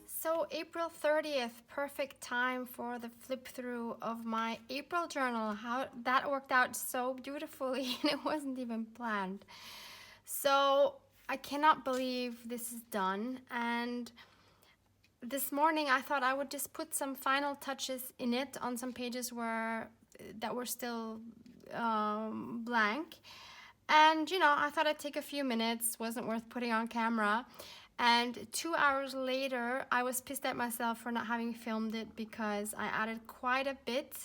So April 30th, perfect time for the flip through of my April journal. How that worked out so beautifully and it wasn't even planned. So I cannot believe this is done, and this morning I thought I would just put some final touches in it on some pages that were still blank. And you know, I thought I'd take a few minutes, wasn't worth putting on camera. And 2 hours later, I was pissed at myself for not having filmed it because I added quite a bit,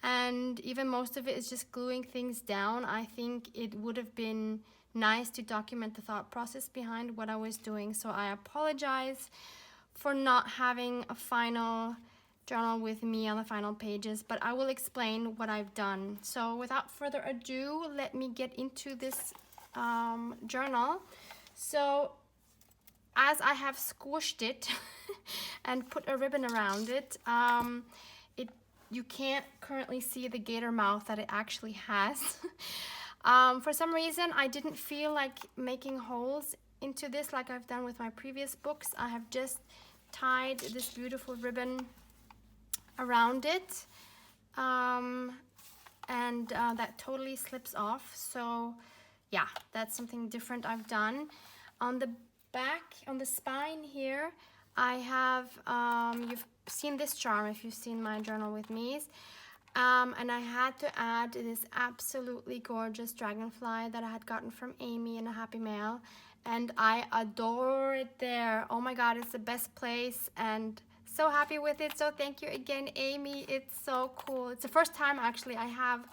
and even most of it is just gluing things down. I think it would have been nice to document the thought process behind what I was doing. So I apologize for not having a final journal with me on the final pages, but I will explain what I've done. So without further ado, let me get into this journal. So as I have squished it and put a ribbon around it, you can't currently see the gator mouth that it actually has. For some reason, I didn't feel like making holes into this like I've done with my previous books. I have just tied this beautiful ribbon around it, and that totally slips off. So yeah, that's something different I've done. On the back, on the spine here, I have, you've seen this charm if you've seen my journal with me's, and I had to add this absolutely gorgeous dragonfly that I had gotten from Amy in a Happy Mail, and I adore it there. Oh my god, it's the best place, and so happy with it. So thank you again, Amy. It's so cool. It's the first time actually I have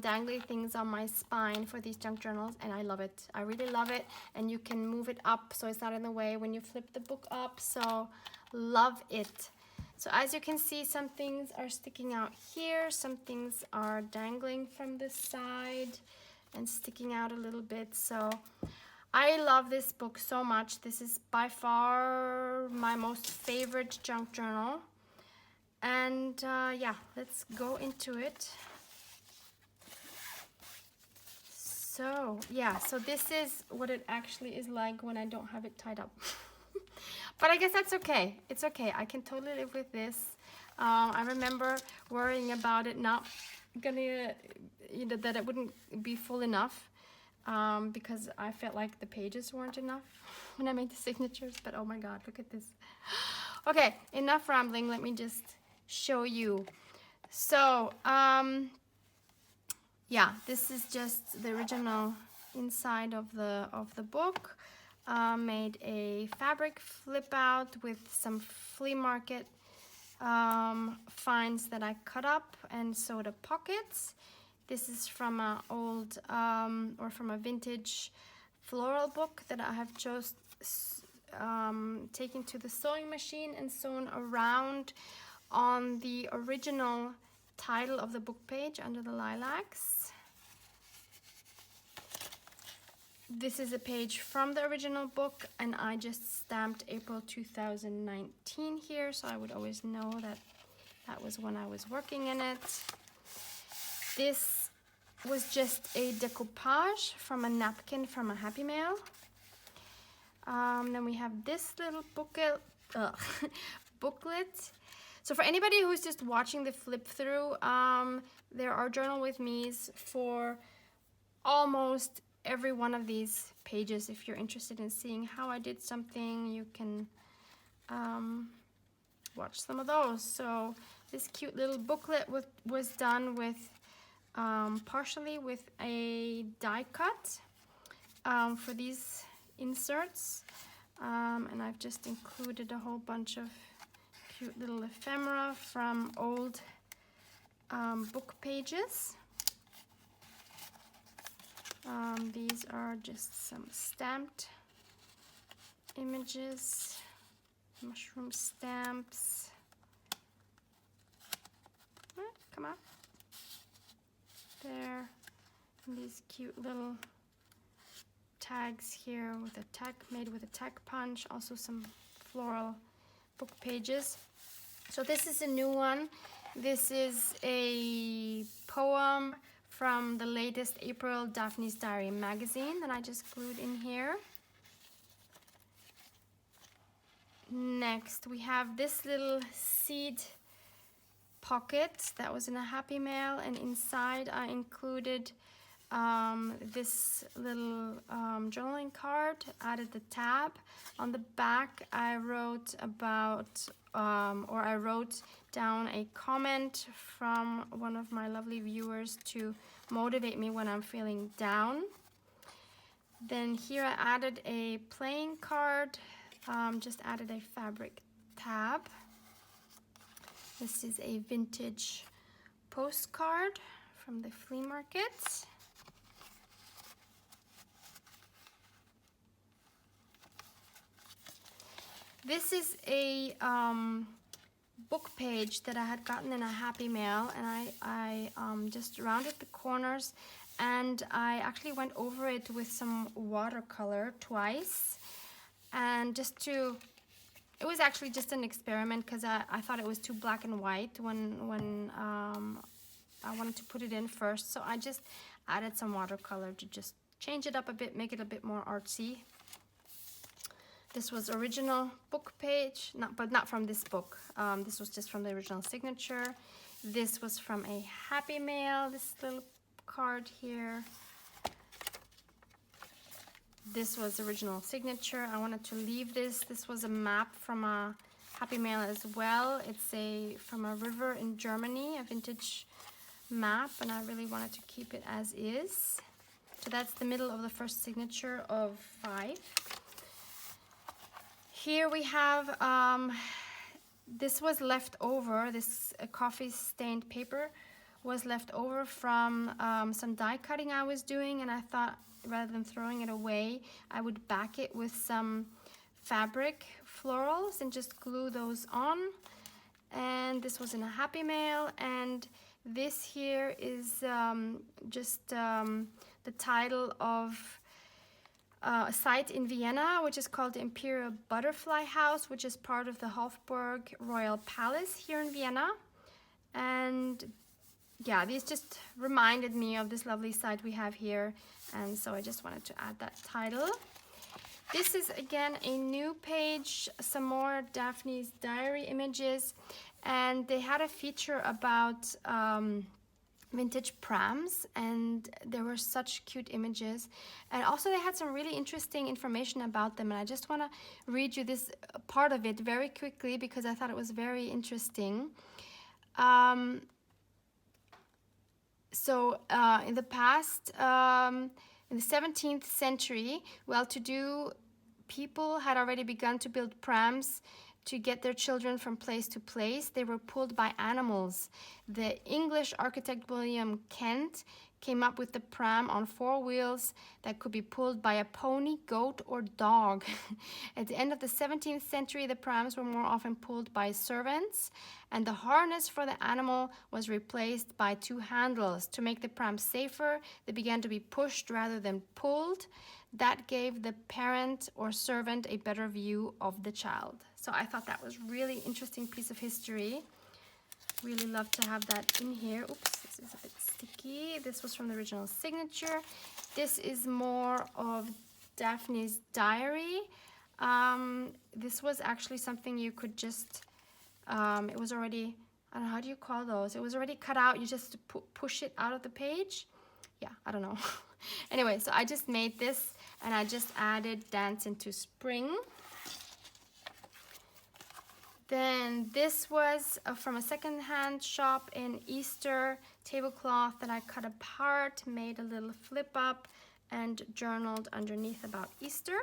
dangly things on my spine for these junk journals, and I love it. I really love it, and you can move it up so it's not in the way when you flip the book up. So love it. So as you can see, some things are sticking out here, some things are dangling from this side and sticking out a little bit. So I love this book so much. This is by far my most favorite junk journal, and yeah, let's go into it. So yeah, so this is what it actually is like when I don't have it tied up. But I guess that's okay. It's okay. I can totally live with this. I remember worrying about it not gonna, you know, that it wouldn't be full enough, because I felt like the pages weren't enough when I made the signatures. But oh my god, look at this. Okay, enough rambling. Let me just show you. So yeah, this is just the original inside of the book. Made a fabric flip out with some flea market finds that I cut up and sewed up pockets. This is from an old or from a vintage floral book that I have taken to the sewing machine and sewn around on the original title of the book page under the lilacs. This is a page from the original book, and I just stamped April 2019 here, so I would always know that that was when I was working in it. This was just a decoupage from a napkin from a Happy Mail. Then we have this little booklet. So for anybody who's just watching the flip through, there are journal with me's for almost every one of these pages. If you're interested in seeing how I did something, you can watch some of those. So this cute little booklet was done with partially with a die cut for these inserts, and I've just included a whole bunch of cute little ephemera from old book pages. These are just some stamped images, mushroom stamps. Come on. There. And these cute little tags here with a tack made with a tack punch. Also some floral book pages. So this is a new one. This is a poem from the latest April Daphne's Diary magazine that I just glued in here. Next, we have this little seed pocket that was in a Happy Mail, and inside I included this little journaling card, added the tab. On the back I wrote about, or I wrote down a comment from one of my lovely viewers to motivate me when I'm feeling down. Then here I added a playing card, just added a fabric tab. This is a vintage postcard from the flea market. This is a book page that I had gotten in a Happy Mail, and I just rounded the corners, and I actually went over it with some watercolor twice, and it was actually just an experiment because I thought it was too black and white when I wanted to put it in first, so I just added some watercolor to just change it up a bit, make it a bit more artsy. This was original book page, but not from this book. This was just from the original signature. This was from a Happy Mail, this little card here. This was original signature. I wanted to leave this. This was a map from a Happy Mail as well. It's from a river in Germany, a vintage map, and I really wanted to keep it as is. So that's the middle of the first signature of 5. Here we have, this was left over, this coffee stained paper was left over from some die cutting I was doing, and I thought rather than throwing it away, I would back it with some fabric florals and just glue those on. And this was in a Happy Mail, and this here is just the title of a site in Vienna, which is called the Imperial Butterfly House, which is part of the Hofburg Royal Palace here in Vienna. And yeah, these just reminded me of this lovely site we have here, and so I just wanted to add that title. This is again a new page, some more Daphne's diary images, and they had a feature about vintage prams, and there were such cute images, and also they had some really interesting information about them, and I just want to read you this part of it very quickly because I thought it was very interesting. In the past, in the 17th century, well-to-do people had already begun to build prams to get their children from place to place. They were pulled by animals. The English architect William Kent came up with the pram on 4 wheels that could be pulled by a pony, goat, or dog. At the end of the 17th century, the prams were more often pulled by servants, and the harness for the animal was replaced by 2 handles. To make the pram safer, they began to be pushed rather than pulled. That gave the parent or servant a better view of the child. So I thought that was really interesting piece of history. Really love to have that in here. Oops, this is a bit sticky. This was from the original signature. This is more of Daphne's diary. This was actually something you could just, it was already, I don't know, how do you call those? It was already cut out. You just push it out of the page. Yeah, I don't know. Anyway, so I just made this, and I just added Dance into Spring. Then this was from a secondhand shop in Easter, tablecloth that I cut apart, made a little flip up, and journaled underneath about Easter.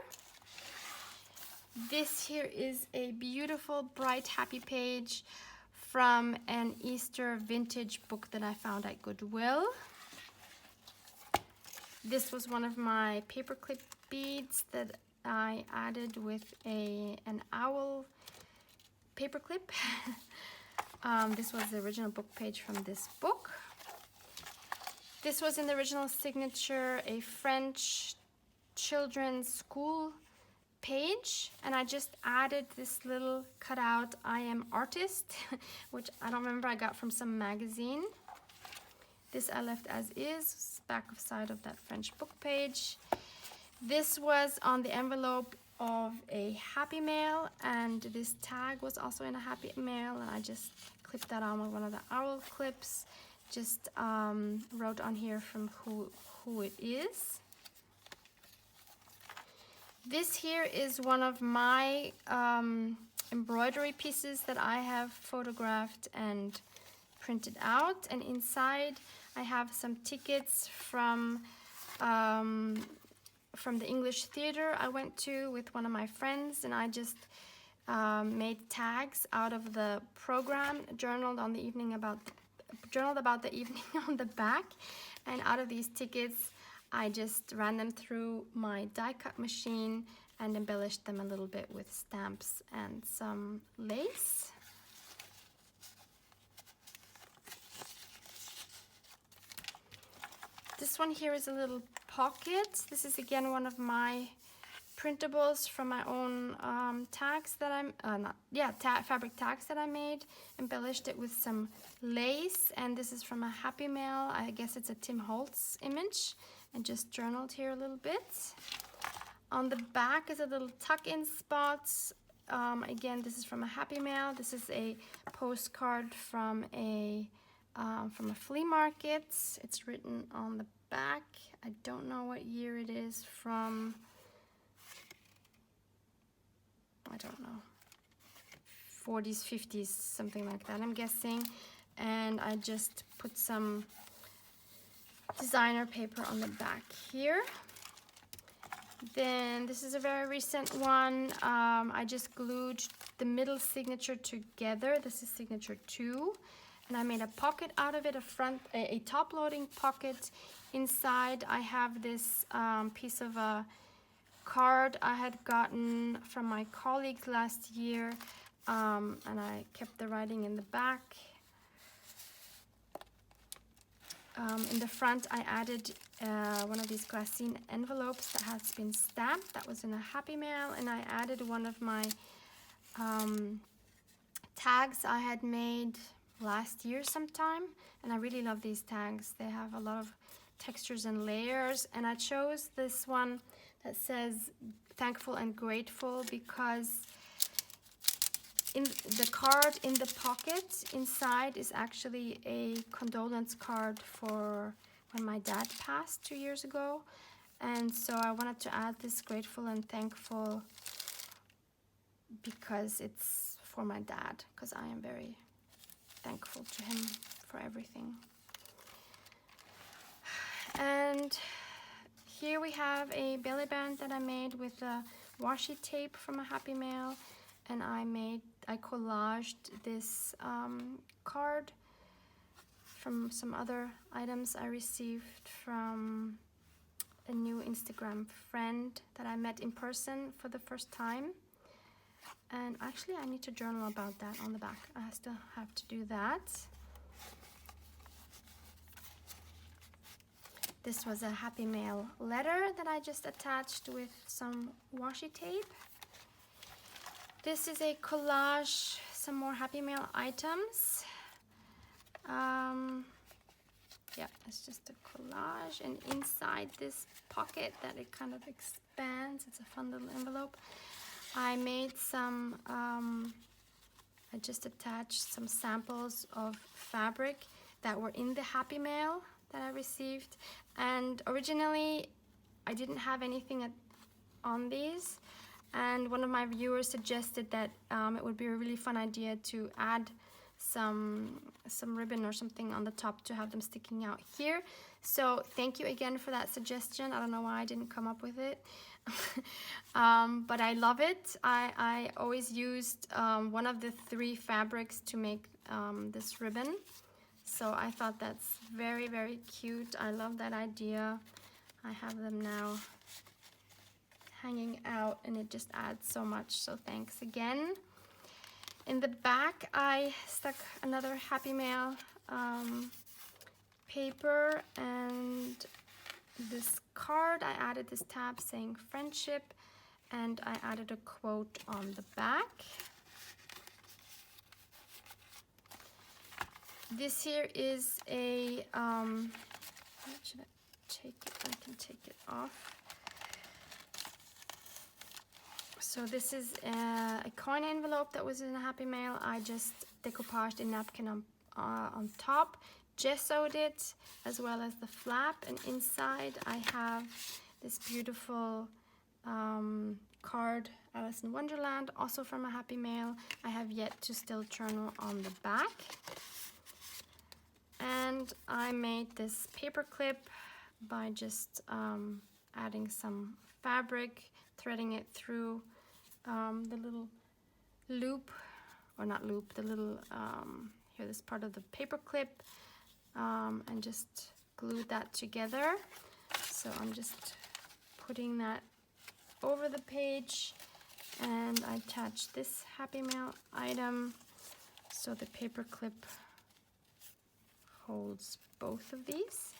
This here is a beautiful, bright, happy page from an Easter vintage book that I found at Goodwill. This was one of my paperclip beads that I added with an owl paperclip. This was the original book page from this book. This was in the original signature, a French children's school page, and I just added this little cutout I am artist, which I don't remember, I got from some magazine. This I left as is, back of side of that French book page. This was on the envelope of a Happy Mail, and this tag was also in a Happy Mail, and I just clipped that on with one of the owl clips. Just wrote on here from who it is. This here is one of my embroidery pieces that I have photographed and printed out, and inside I have some tickets from the English theater I went to with one of my friends, and I just made tags out of the program, journaled about the evening on the back, and out of these tickets I just ran them through my die cut machine and embellished them a little bit with stamps and some lace. This one here is a little pocket. This is again one of my printables from my own tags that fabric tags that I made. Embellished it with some lace, and this is from a Happy Mail. I guess it's a Tim Holtz image, and just journaled here a little bit. On the back is a little tuck-in spot. Again, this is from a Happy Mail. This is a postcard from a flea market. It's written on the back. I don't know what year it is from. I don't know, 40s, 50s, something like that, I'm guessing. And I just put some designer paper on the back here. Then this is a very recent one. I just glued the middle signature together. This is signature 2. And I made a pocket out of it, a top-loading pocket. Inside I have this piece of a card I had gotten from my colleagues last year, and I kept the writing in the back. In the front I added one of these glassine envelopes that has been stamped. That was in a Happy Mail, and I added one of my tags I had made last year sometime, and I really love these tags. They have a lot of textures and layers, and I chose this one that says thankful and grateful because in the card in the pocket inside is actually a condolence card for when my dad passed 2 years ago, and so I wanted to add this grateful and thankful because it's for my dad, because I am very thankful to him for everything. And here we have a belly band that I made with a washi tape from a Happy Mail, and I collaged this card from some other items I received from a new Instagram friend that I met in person for the first time. And actually I need to journal about that on the back. I still have to do that. This was a Happy Mail letter that I just attached with some washi tape. This is a collage, some more Happy Mail items. Yeah, it's just a collage, and inside this pocket that it kind of expands, it's a fun little envelope. I made some, I just attached some samples of fabric that were in the Happy Mail that I received, and originally I didn't have anything on these, and one of my viewers suggested that it would be a really fun idea to add some ribbon or something on the top to have them sticking out here. So thank you again for that suggestion. I don't know why I didn't come up with it. But I love it. I always used one of the 3 fabrics to make this ribbon. So I thought that's very, very cute. I love that idea. I have them now hanging out, and it just adds so much. So thanks again. In the back, I stuck another Happy Mail paper, and this card. I added this tab saying friendship, and I added a quote on the back. This here is a, should I take it? I can take it off. So this is a coin envelope that was in a Happy Mail. I just decoupaged a napkin on top, gessoed it, as well as the flap, and inside I have this beautiful card, Alice in Wonderland, also from a Happy Mail. I have yet to still journal on the back. And I made this paper clip by just adding some fabric, threading it through the little loop, or not loop, the little, here, this part of the paper clip, and just glued that together. So I'm just putting that over the page, and I attach this Happy Mail item so the paper clip holds both of these.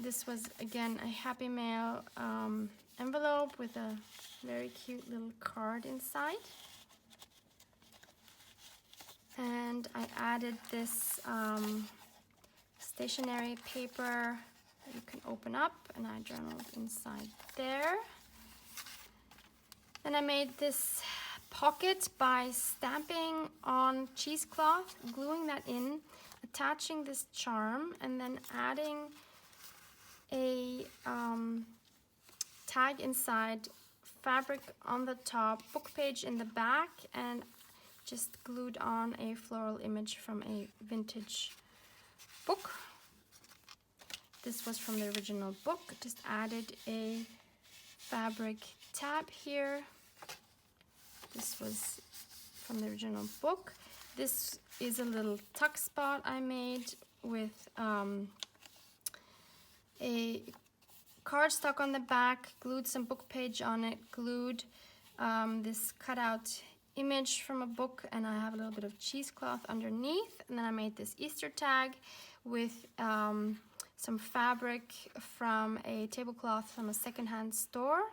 This was again a Happy Mail envelope with a very cute little card inside. And I added this stationery paper that you can open up, and I journaled inside there. Then I made this pocket by stamping on cheesecloth, gluing that in, attaching this charm, and then adding a tag inside, fabric on the top, book page in the back, and just glued on a floral image from a vintage book. This was from the original book. Just added a fabric tab here. This was from the original book. This is a little tuck spot I made with a cardstock on the back, glued some book page on it, glued this cutout image from a book, and I have a little bit of cheesecloth underneath. And then I made this Easter tag with some fabric from a tablecloth from a secondhand store.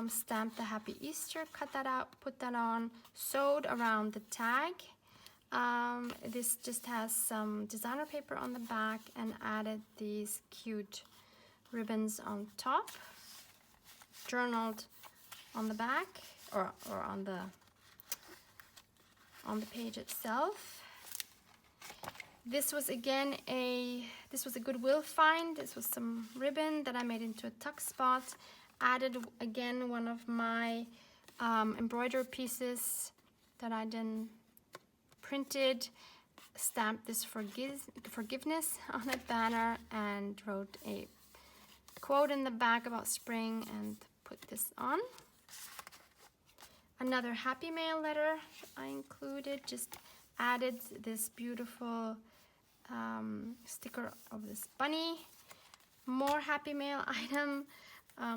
Stamped the Happy Easter, cut that out, put that on, sewed around the tag. This just has some designer paper on the back, and added these cute ribbons on top. Journaled on the back, or on the page itself. This was again a Goodwill find. This was some ribbon that I made into a tuck spot. Added again one of my embroidery pieces that I then printed, stamped this forgiveness on a banner, and wrote a quote in the back about spring, and put this on. Another Happy Mail letter I included, just added this beautiful sticker of this bunny. More Happy Mail item,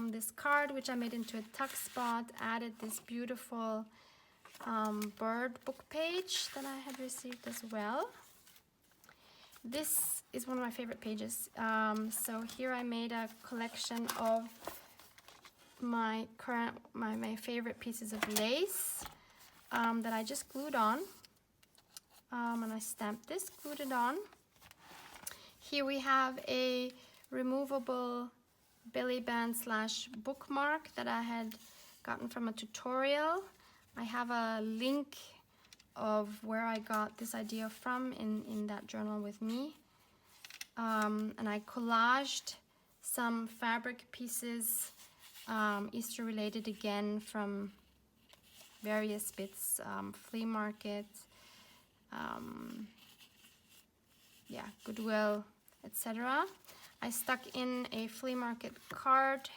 this card which I made into a tuck spot, added this beautiful bird book page that I had received as well. This is one of my favorite pages. So here I made a collection of my favorite pieces of lace that I just glued on, and I stamped this, glued it on. Here we have a removable belly band / bookmark that I had gotten from a tutorial. I have a link of where I got this idea from in that journal with me, and I collaged some fabric pieces, Easter related again, from various bits, flea market, Goodwill, etc. I stuck in a flea market card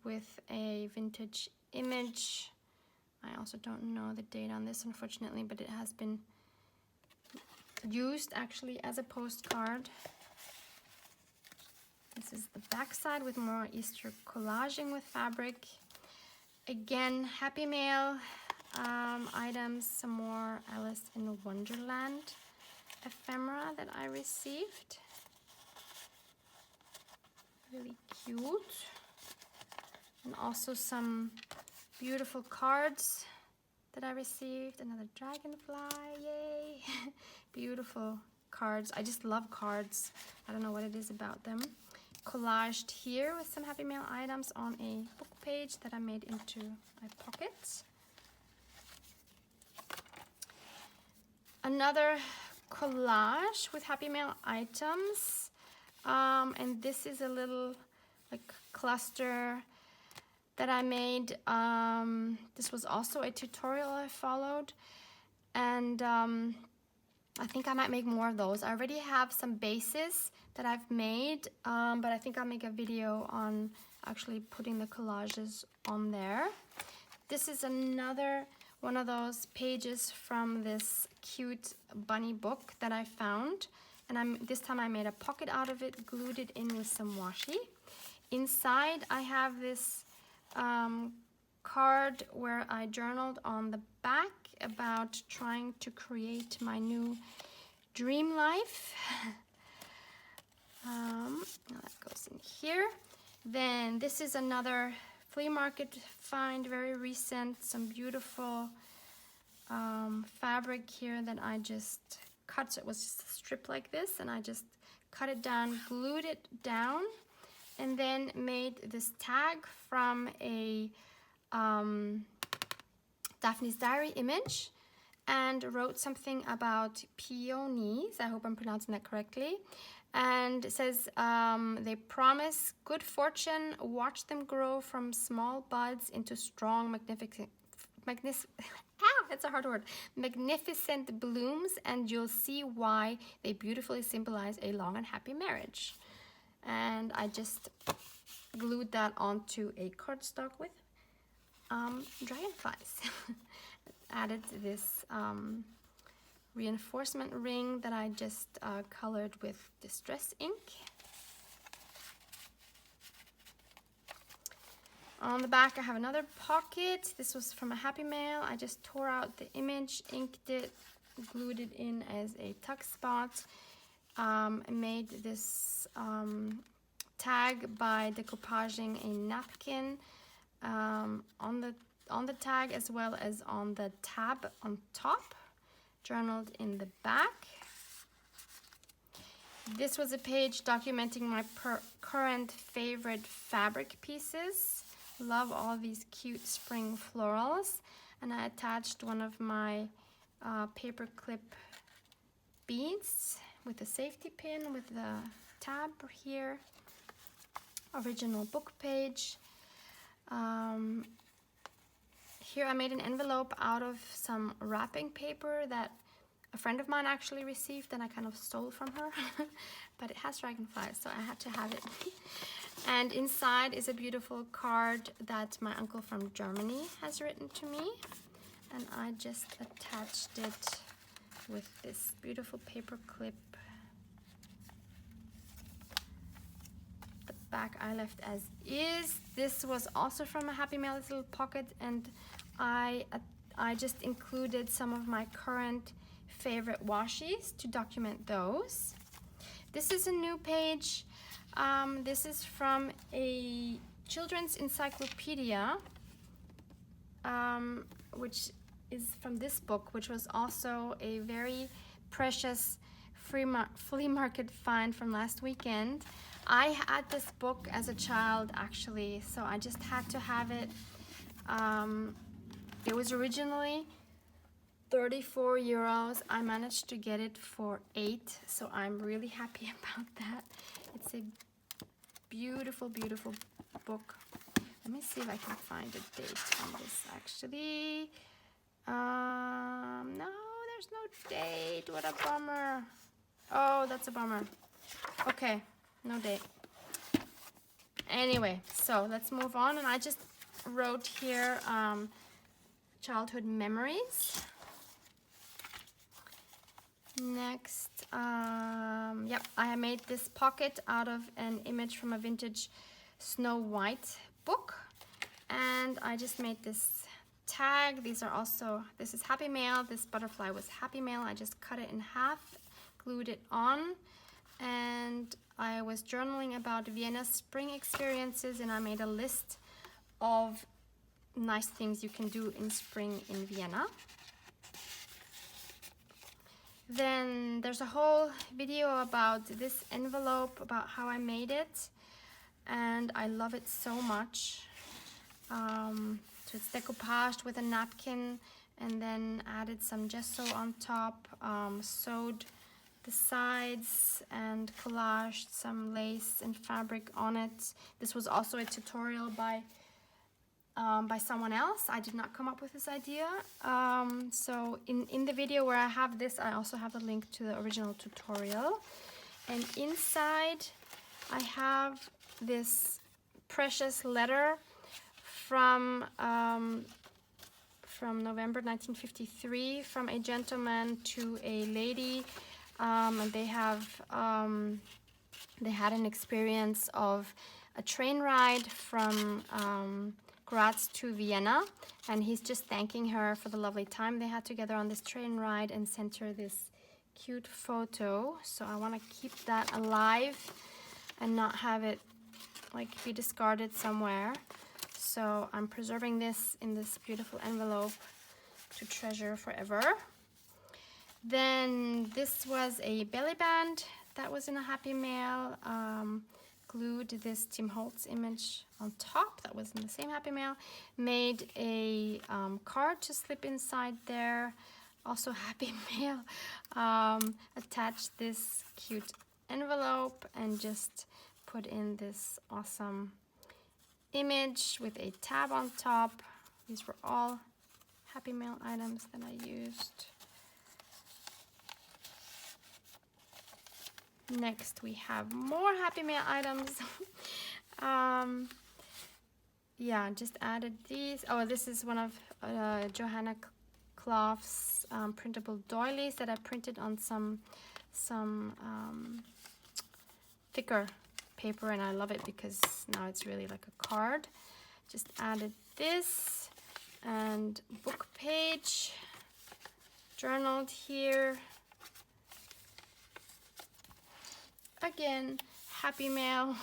with a vintage image. I also don't know the date on this, unfortunately, but it has been used actually as a postcard. This is the back side with more Easter collaging with fabric. Again, Happy Mail items, some more Alice in Wonderland ephemera that I received. Really cute. And also some beautiful cards that I received. Another dragonfly, yay! Beautiful cards. I just love cards. I don't know what it is about them. collaged here with some Happy Mail items on a book page that I made into a pocket. Another collage with Happy Mail items, and this is a little like cluster that I made. This was also a tutorial I followed, and I think I might make more of those. I already have some bases that I've made, but I think I'll make a video on actually putting the collages on there. This is another one of those pages from this cute bunny book that I found, and this time I made a pocket out of it, glued it in with some washi. Inside I have this card where I journaled on the back about trying to create my new dream life. That goes in here. Then this is another flea market find, very recent, some beautiful fabric here that I just cut. So it was just a strip like this, and I just cut it down, glued it down, and then made this tag from a Daphne's Diary image and wrote something about peonies. I hope I'm pronouncing that correctly. And it says, they promise good fortune, watch them grow from small buds into strong, it's a hard word, magnificent blooms, and you'll see why they beautifully symbolize a long and happy marriage. And I just glued that onto a cardstock with dragonflies. Added this reinforcement ring that I just colored with distress ink. On the back I have another pocket. This was from a Happy Mail. I just tore out the image, inked it, glued it in as a tuck spot. I made this tag by decoupaging a napkin on the tag as well as on the tab on top, journaled in the back. This was a page documenting my current favorite fabric pieces. Love all these cute spring florals, and I attached one of my paper clip beads with a safety pin with the tab here. Original book page. Here I made an envelope out of some wrapping paper that a friend of mine actually received and I kind of stole from her. But it has dragonflies, so I had to have it. And inside is a beautiful card that my uncle from Germany has written to me. And I just attached it with this beautiful paper clip. The back I left as is. This was also from a Happy Mail little pocket, and I just included some of my current favorite washies to document those. This is a new page. This is from a children's encyclopedia, which is from this book, which was also a very precious flea market find from last weekend. I had this book as a child, actually, so I just had to have it. It was originally 34 euros. I managed to get it for 8, so I'm really happy about that. It's a beautiful, beautiful book. Let me see if I can find a date on this, actually. No, there's no date. What a bummer. Oh, that's a bummer. Okay, no date. Anyway, so let's move on. And I just wrote here childhood memories. Next, yep, I made this pocket out of an image from a vintage Snow White book, and I just made this tag. These are also, this is Happy Mail. This butterfly was Happy Mail. I just cut it in half, glued it on, and I was journaling about Vienna spring experiences, and I made a list of nice things you can do in spring in Vienna. Then there's a whole video about this envelope, about how I made it. and I love it so much. So it's decoupaged with a napkin, and then added some gesso on top, sewed the sides and collaged some lace and fabric on it. This was also a tutorial by someone else. I did not come up with this idea. So in the video where I have this, I also have the link to the original tutorial. And inside I have this precious letter from November 1953, from a gentleman to a lady, and they had an experience of a train ride from Graz to Vienna, and he's just thanking her for the lovely time they had together on this train ride, and sent her this cute photo. So I want to keep that alive and not have it like be discarded somewhere. So I'm preserving this in this beautiful envelope to treasure forever. Then this was a belly band that was in a Happy Mail. Glued this Tim Holtz image on top that was in the same Happy Mail. Made a card to slip inside there, also Happy Mail. Attached this cute envelope and just put in this awesome image with a tab on top. These were all Happy Mail items that I used. Next we have more Happy Mail items. Yeah, just added these. Oh, this is one of Johanna Clough's printable doilies that I printed on some thicker paper, and I love it because now it's really like a card. Just added this, and book page journaled here. Again, Happy Mail.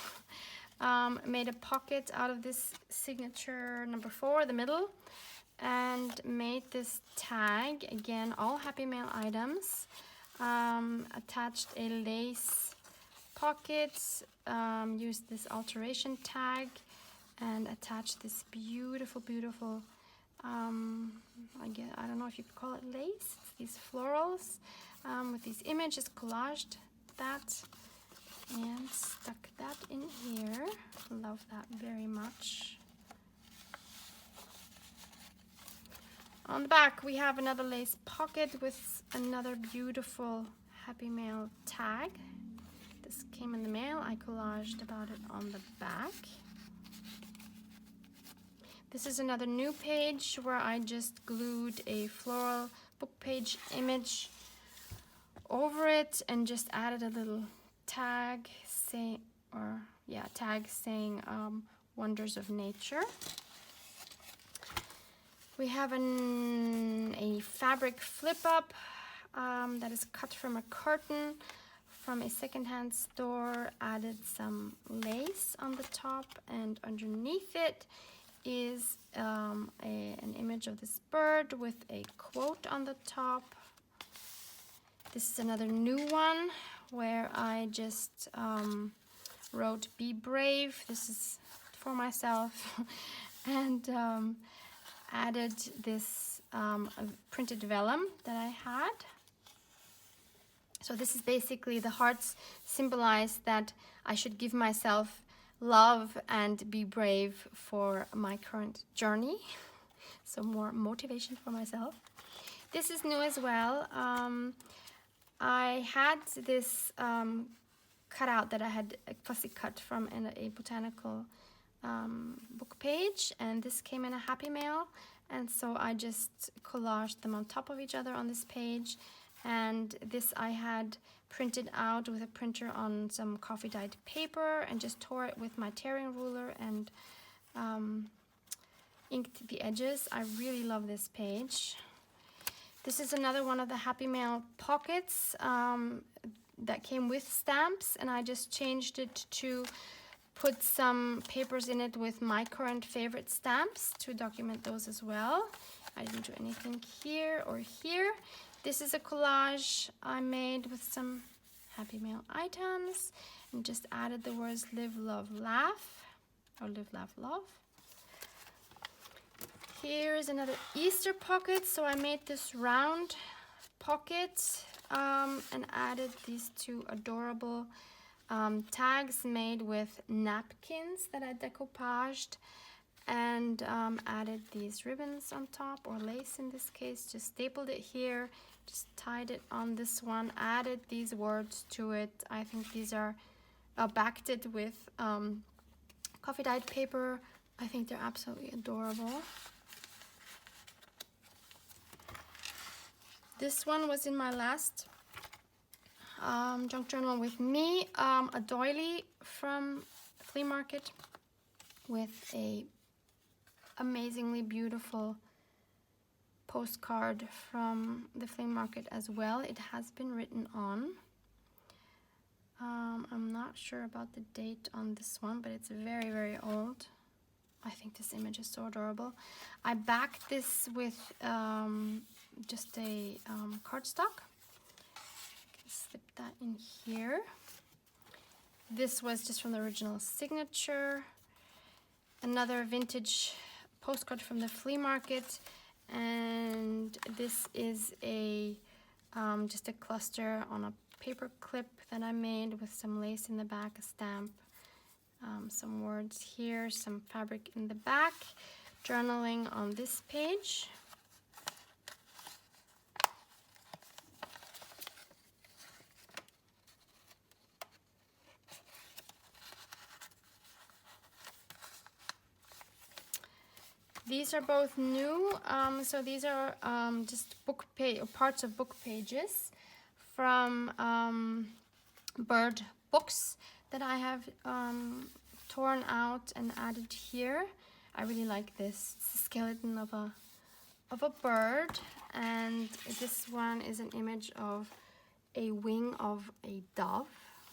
Made a pocket out of this signature number 4, the middle, and made this tag. Again, all Happy Mail items. Attached a lace pocket, used this alteration tag, and attached this beautiful I don't know if you could call it lace. It's these florals with these images, collaged that and stuck that in here. Love that very much. On the back we have another lace pocket with another beautiful Happy Mail tag. This came in the mail. I collaged about it on the back. This is another new page where I just glued a floral book page image over it and just added a little tag saying, Wonders of Nature. We have a fabric flip up that is cut from a curtain from a secondhand store. Added some lace on the top, and underneath it is an image of this bird with a quote on the top. This is another new one where I just wrote "Be brave." This is for myself, and added this printed vellum that I had. So this is basically the hearts symbolize that I should give myself love and be brave for my current journey. So more motivation for myself. This is new as well. I had this cutout that I had fussy cut from a botanical book page, and this came in a Happy Mail, and so I just collaged them on top of each other on this page. And this I had printed out with a printer on some coffee dyed paper and just tore it with my tearing ruler and inked the edges. I really love this page. This is another one of the Happy Mail pockets that came with stamps, and I just changed it to put some papers in it with my current favorite stamps to document those as well. I didn't do anything here or here. This is a collage I made with some Happy Mail items, and just added the words live, love, laugh, or live, laugh, love. Here's another Easter pocket. So I made this round pocket and added these two adorable tags made with napkins that I decoupaged, and added these ribbons on top, or lace in this case. Just stapled it here, just tied it on this one, added these words to it. I think these are backed it with coffee dyed paper. I think they're absolutely adorable. This one was in my last junk journal with me, a doily from flea market with a amazingly beautiful postcard from the flea market as well. It has been written on. I'm not sure about the date on this one, but it's very, very old. I think this image is so adorable. I backed this with just a cardstock. I can slip that in here. This was just from the original signature. Another vintage postcard from the flea market, and this is a just a cluster on a paper clip that I made with some lace in the back, a stamp, some words here, some fabric in the back, journaling on this page. These are both new, so these are just parts of book pages from bird books that I have torn out and added here. I really like this. It's a skeleton of a bird, and this one is an image of a wing of a dove.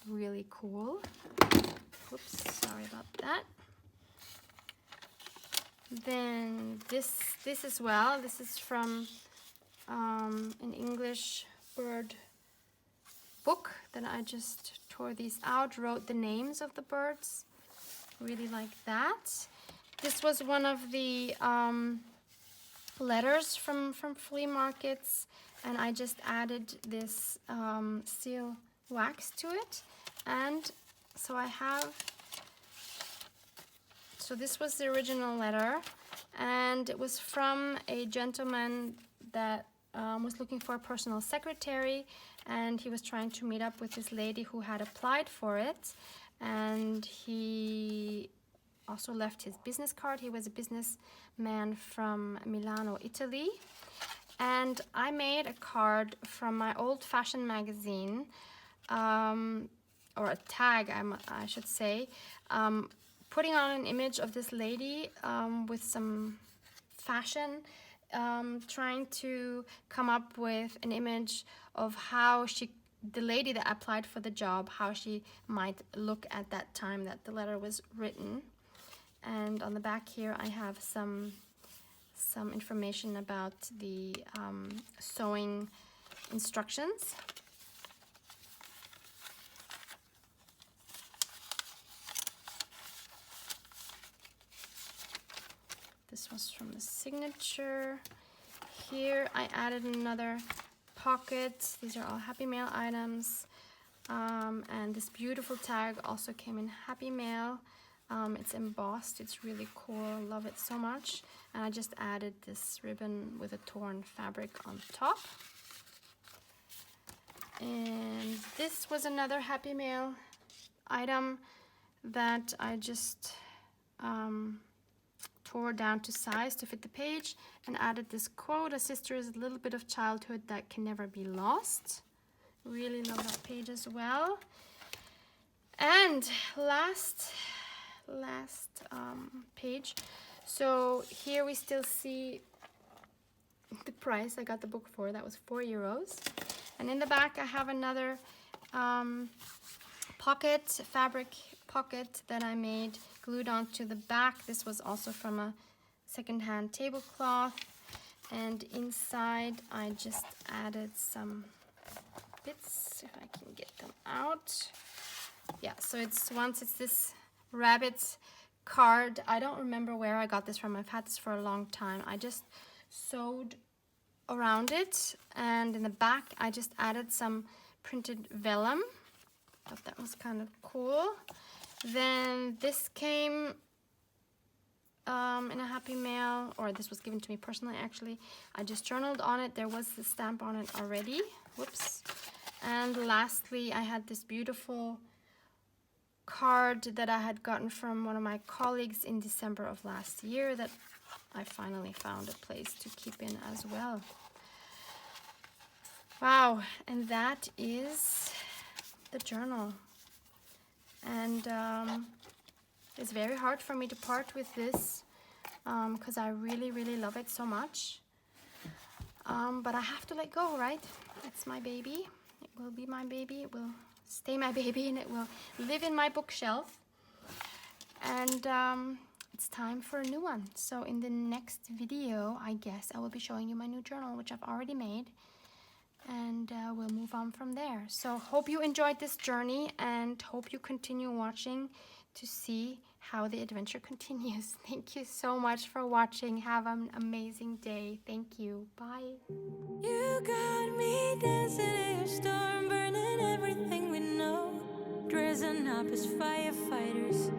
Really cool. Oops, sorry about that. Then this as well. This is from an English bird book that I just tore these out, wrote the names of the birds. Really like that. This was one of the letters from flea markets, and I just added this seal wax to it. And so I have, so this was the original letter, and it was from a gentleman that was looking for a personal secretary, and he was trying to meet up with this lady who had applied for it, and he also left his business card. He was a businessman from Milano, Italy, and I made a card from my old fashion magazine, or a tag, I should say, putting on an image of this lady with some fashion, trying to come up with an image of how the lady that applied for the job, how she might look at that time that the letter was written. And on the back here I have some information about the sewing instructions. This was from the signature. Here I added another pocket. These are all Happy Mail items. And this beautiful tag also came in Happy Mail. It's embossed. It's really cool. I love it so much. And I just added this ribbon with a torn fabric on top. And this was another Happy Mail item that I just tore down to size to fit the page, and added this quote: "A sister is a little bit of childhood that can never be lost." Really love that page as well. And last page. So here we still see the price I got the book for. That was €4. And in the back I have another fabric pocket that I made, glued onto the back. This was also from a secondhand tablecloth, and inside I just added some rabbits, if I can get them out. Yeah, so it's this rabbit card. I don't remember where I got this from. I've had this for a long time. I just sewed around it, and in the back I just added some printed vellum. Thought that was kind of cool. Then this came in a happy mail, or this was given to me personally actually. I just journaled on it. There was the stamp on it already. Whoops. And lastly, I had this beautiful card that I had gotten from one of my colleagues in December of last year that I finally found a place to keep in as well. Wow, and that is the journal. And it's very hard for me to part with this because I really, really love it so much. But I have to let go, right? It's my baby. It will be my baby. It will stay my baby, and it will live in my bookshelf. And it's time for a new one. So in the next video, I guess I will be showing you my new journal, which I've already made. And we'll move on from there. So hope you enjoyed this journey, and hope you continue watching to see how the adventure continues. Thank you so much for watching. Have an amazing day. Thank you. Bye. You got me dancing in a storm, burning everything we know, dressing up as firefighters.